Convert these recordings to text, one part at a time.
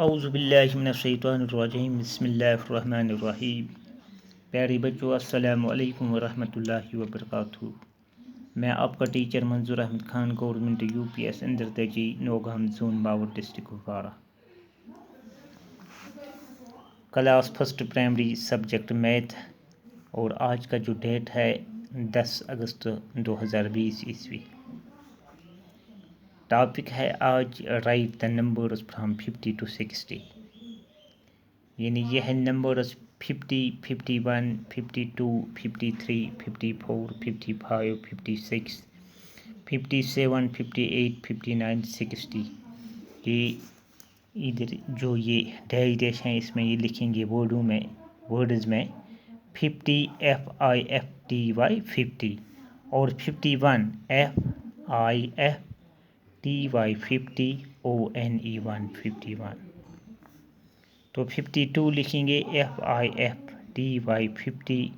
اعوذ باللہ من الشیطان الرجیم بسم اللہ الرحمن الرحیم۔ پیارے بچوں، السلام علیکم ورحمۃ اللہ وبرکاتہ۔ میں آپ کا teacher Manzoor Ahmed Khan, government UPS اندرتجی نوگام زون باور district Kupwara. Class first primary subject math, اور آج کا جو ڈیٹ ہے 10 اگست 2020 عیسوی۔ ٹاپک ہے آج right the numbers from 50 to 60، یعنی یہ ہے نمبرز 50، 51، 52، 53، 54، 55، 56، 57، 58، 59، 60۔ یہ ادھر جو یہ ڈیش ہیں اس میں یہ لکھیں گے ورڈز میں 50 FIFTY 50 اور 51 FIFTY 50 ONE 51۔ تو 52 لکھیں گے FIFTY 50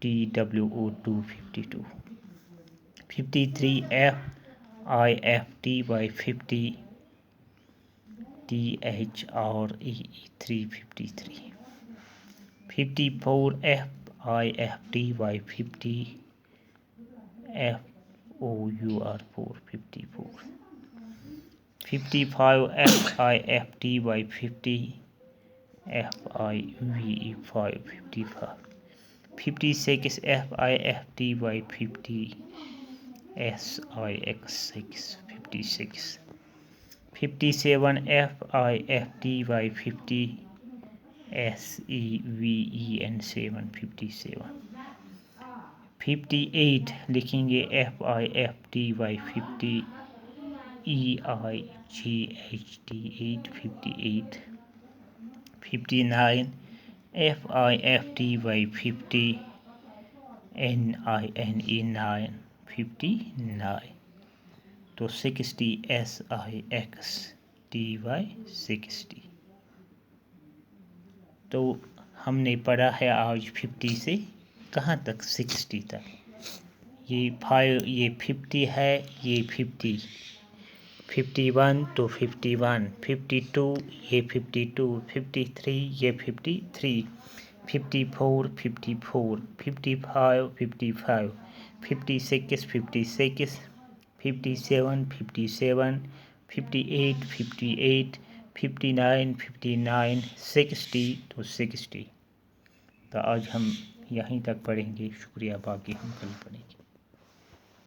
TWO 52۔ 53 FIFTY 50 THREE 53۔ 54 FIFTY 50 FOUR 54۔ 55 FIFTY 50 FIVE 55۔ 56 FIFTY 50 SIX 56۔ 57 FIFTY 50 SEVEN 57۔ 58 لکھیں گے FIFTY 50 EIGHT 58۔ 59 FIFTY 50 NINE 59۔ تو 60 SIXTY 60۔ تو ہم نے پڑھا ہے آج 50 سے کہاں تک 60 تک۔ یہ 50 ہے، یہ 50، 51 تو 51، 52 یہ 52، 53 یہ 53، 54 54، 55 55، 56 56، 57 57، 58 58، 59 59، 60 تو 60۔ تو آج ہم یہیں تک پڑھیں گے، شکریہ، باقی ہم کل پڑھیں گے۔